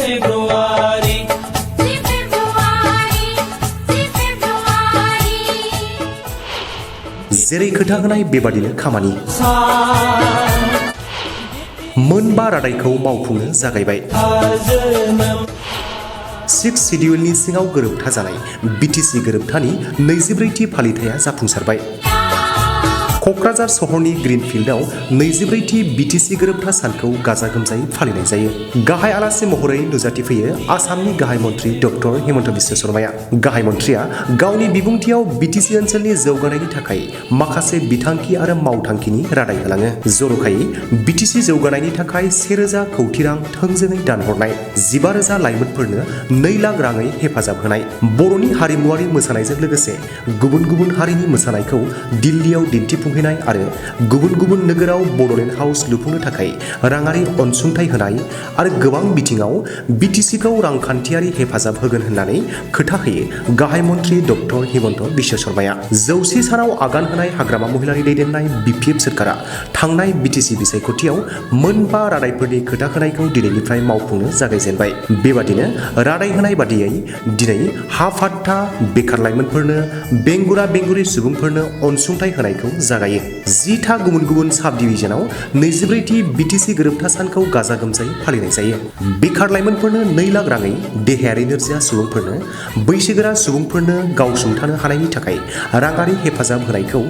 फेब्रुवारी जेरै खोथा होनाय बेबादिनो खामानि मोनबा रादायखौ मावफुंनो जागायबाय। 6 सिडिउलनि सिङाव गोरोबथा जानाय बिटिसि गोरोबथानि 24थि फालिथाया जाफुंसारबाय। क'क्राझार सहरनि ग्रीनफिल्डआव 24थि बिटिसि गोरोबथा सानखौ गाजा गोमजायै फालिनाय जायो। गाहाय आलासि महरै नुजाथिफैयो आसामनि गाहाय मन्थ्रि डक्टर हिमन्त बिश्व शर्माया। गाहाय मन्थ्रिया गावनि बिबुंथियाव बिटिसि ओनसोलनि जौगानायनि थाखाय माखासे बिथांखि आरो मावथांखिनि रादाय होलाङो। जर'खायै बिटिसि जौगानायनि थाखाय 1000 कौटि रां थोंजोङै दानहरनाय, 15,000 लाइमोनफोरनो 2 लाख राङै हेफाजाब होनाय, बर'नि हारिमुवारि मोसानायजों लोगोसे गुबुन गुबुन हारिनि मोसानायखौ दिल्लीयाव दिन्थिफुंहैनाय आरो गुबुन गुबुन नोगोराव बड'लेण्ड हाउस लुफुंनो थाखाय राङारि अनसुंथाइ होनाय आरो गोबां बिथिङाव बिटिसिखौ रांखान्थियारि हेफाजाब होगोन होननानै खोथा होयो गाहाय मन्थ्रि डक्टर हिमन्त बिश्व शर्माया। 100 सानाव आगान होनाय हाग्रामा महिलारि दैदेननाय बिपिएफ सोरखारा थांनाय बिटिसि बिसायख'थियाव मोनबा रादायफोरनि खोथा होनायखौ दिनैनिफ्राय मावफुंनो जागायजेनबाय। बेबादिनो रादाय होनाय बादियै दिनै हा फाट्टा, बेखार लाइमोनफोरनो, बेंगुरा बेंगुरि सुबुंफोरनो अनसुंथाइ होनायखौ जागायो। 10था गुबुन गुबुन साब डिभिजनाव 24थि बिटिसि गोरोबथा सानखौ गाजा गोमजायै फालिनाय जायो। बेखार लाइमोनफोरनो 2 लाख राङै, देहायारि नोरजिया सुबुंफोरनो, बैसोगोरा सुबुंफोरनो गावसुंथानो हानायनि थाखाय राङारि हेफाजाब होनायखौ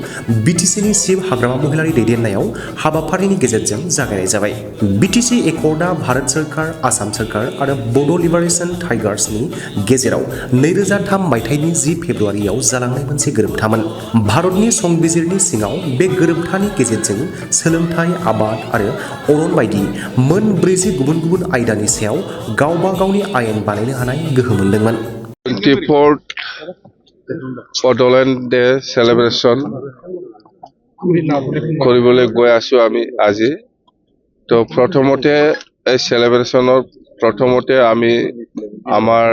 बिटिसिनि सिप हाग्रामा महिलारि दैदेननायाव हाबाफारिनि गेजेरजों जागायनाय जाबाय। बिटिसि एकर्डआ भारत सोरखार, आसाम सोरखार आरो बड' लिबारेशन टाइगार्सनि गेजेराव 2003 मायथाइनि 10 फेब्रुवारियाव जालांनाय मोनसे गोरोबथामोन। भारतनि संबिजिरनि सिङाव बे गोरोबथानि गेजेरजों सोलोंथाइ, आबाद आरो अरन बायदि मोन 40 गुबुन गुबुन आयदानि सायाव गावबा गावनि आयेन बानायनो हानाय गोहो मोनदोंमोन। 24th বডোলেণ্ড ডে সেলিব্রেশন কৰিবলৈ গৈ আছো আমি আজি। তো প্ৰথমতে এই সেলিব্ৰেশনৰ প্ৰথমতে আমি আমাৰ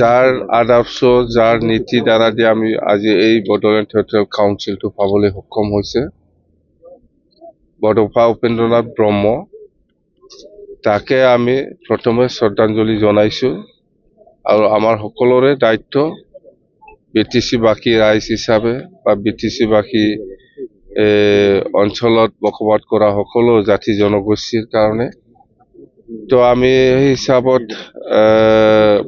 যাৰ আদৰ্শ, যাৰ নীতি দ্বাৰা দি আমি আজি এই বডোলেণ্ড টেৰিটৰিয়েল কাউন্সিলটো পাবলৈ সক্ষম হৈছে, বডফা উপেন্দ্ৰনাথ ব্ৰহ্ম, তাকে আমি প্ৰথমে শ্ৰদ্ধাঞ্জলি জনাইছো। আৰু আমাৰ সকলোৰে দায়িত্ব বিটিচিবাসী ৰাইজ হিচাপে বা বিটিচিবাসী অঞ্চলত বসবাস কৰা সকলো জাতি জনগোষ্ঠীৰ কাৰণে। তো আমি সেই হিচাপত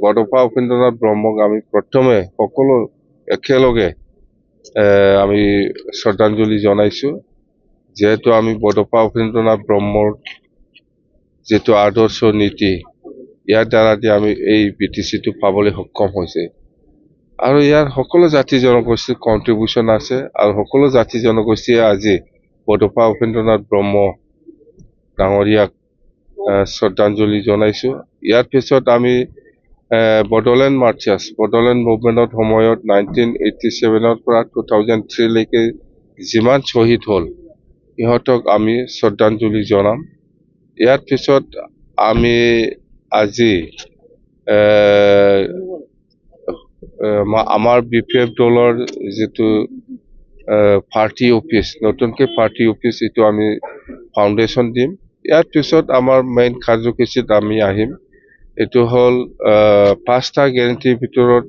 বডফা উপেন্দ্ৰনাথ ব্ৰহ্মক আমি প্ৰথমে সকলো একেলগে আমি শ্ৰদ্ধাঞ্জলি জনাইছো। যিহেতু আমি বডফা উপেন্দ্ৰনাথ ব্ৰহ্মৰ যিটো আদৰ্শ নীতি, ইয়াৰ দ্বাৰা দি আমি এই বিটিচিটো পাবলৈ সক্ষম হৈছে। আৰু ইয়াৰ সকলো জাতি জনগোষ্ঠীৰ কণ্ট্ৰিবিউশ্যন আছে আৰু সকলো জাতি জনগোষ্ঠীয়ে আজি বডফা উপেন্দ্ৰনাথ ব্ৰহ্ম ডাঙৰীয়াক শ্ৰদ্ধাঞ্জলি জনাইছো। ইয়াৰ পিছত আমি বডোলেণ্ড মাৰ্চাৰ্ছ, বডোলেণ্ড মুভমেণ্টৰ সময়ত 1987ৰ পৰা 2003 লৈকে যিমান শ্বহীদ হ'ল, ইহঁতক আমি শ্ৰদ্ধাঞ্জলি জনাম। ইয়াৰ পিছত আমি আজি আমাৰ বিপিএফ দলৰ যিটো পাৰ্টি অফিচ, নতুনকৈ পাৰ্টি অফিচ, এইটো আমি ফাউণ্ডেশ্যন দিম। ইয়াৰ পিছত আমাৰ মেইন কাৰ্যসূচীত আমি আহিম। এইটো হ'ল 5টা গেৰেণ্টিৰ ভিতৰত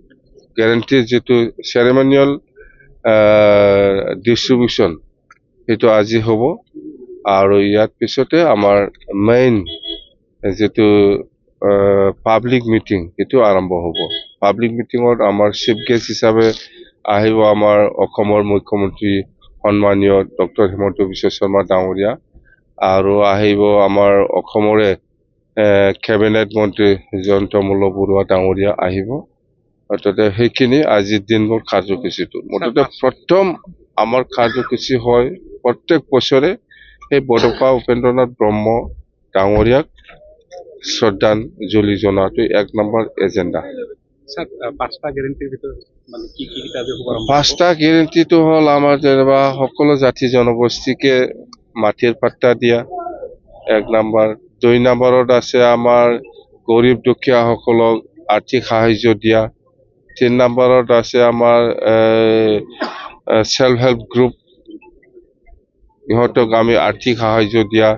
গেৰেণ্টিৰ যিটো চেৰেমনিয়েল ডিষ্ট্ৰিবিউশ্যন, সেইটো আজি হ'ব। আৰু ইয়াৰ পিছতে আমাৰ মেইন যিটো পাব্লিক মিটিং, সেইটো আৰম্ভ হ'ব। পাব্লিক মিটিঙত আমাৰ চিফ গেষ্ট হিচাপে আহিব আমাৰ অসমৰ মুখ্যমন্ত্ৰী সন্মানীয় ডক্টৰ হিমন্ত বিশ্ব শৰ্মা ডাঙৰীয়া, আৰু আহিব আমাৰ অসমৰে কেবিনেট মন্ত্ৰী জয়ন্ত বৰুৱা ডাঙৰীয়া আহিব। অৰ্থাৎ সেইখিনি আজিৰ দিনবোৰ কাৰ্যসূচীটো মুঠতে প্ৰথম আমাৰ কাৰ্যসূচী হয় প্ৰত্যেক বছৰে সেই বডফা উপেন্দ্ৰনাথ ব্ৰহ্ম ডাঙৰীয়াক শ্ৰদ্ধাঞ্জলি জনোৱাটো 1 নম্বৰ এজেণ্ডা। 5টা গেৰেণ্টিৰ ভিতৰত মানে কি কি 5টা গেৰেণ্টিটো হ'ল আমাৰ যেনিবা সকলো জাতি জনগোষ্ঠীকে মাটিৰ পাট্টা দিয়া 1 নম্বৰ। 2 নম্বৰত আছে আমাৰ গৰীব দুখীয়াসকলক আৰ্থিক সাহায্য দিয়া। 3 নম্বৰত আছে আমাৰ সেল্ফ হেল্প গ্ৰুপ, ইহঁতক আমি আৰ্থিক সাহায্য দিয়া।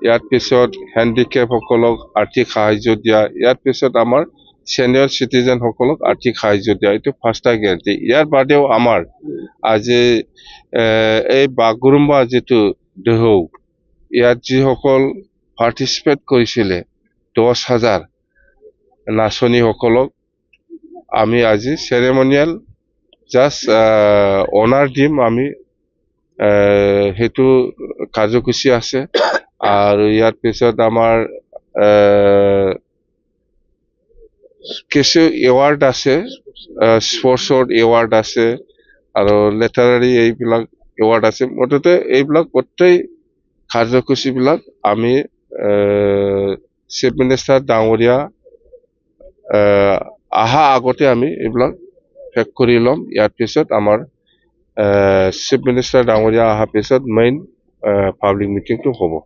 ইয়াৰ পিছত হেণ্ডিকেপসকলক আৰ্থিক সাহায্য দিয়া, ইয়াৰ পিছত আমাৰ ছিনিয়ৰ চিটিজেনসকলক আৰ্থিক সাহায্য দিয়া, এইটো ফাৰ্ষ্ট গেৰাণ্টি। ইয়াৰ বাদেও আমাৰ আজি এই বাগৰুম্বা যিটো দোহৌ, ইয়াত যিসকল পাৰ্টিচিপেট কৰিছিলে 10,000 নাচনীসকলক আমি আজি চেৰেমনিয়েল জাষ্ট অনাৰ দিম আমি, সেইটো কাৰ্যসূচী আছে। আৰু ইয়াৰ পিছত আমাৰ কিছু এৱাৰ্ড আছে, স্পৰ্টছৰ এৱাৰ্ড আছে আৰু লেটাৰাৰী এইবিলাক এৱাৰ্ড আছে। মুঠতে এইবিলাক গোটেই কাৰ্যসূচীবিলাক আমি চিফ মিনিষ্টাৰ ডাঙৰীয়া অহা আগতে আমি এইবিলাক শেষ কৰি ল'ম। ইয়াৰ পিছত আমাৰ চিফ মিনিষ্টাৰ ডাঙৰীয়া অহাৰ পিছত মেইন পাব্লিক মিটিংটো হ'ব।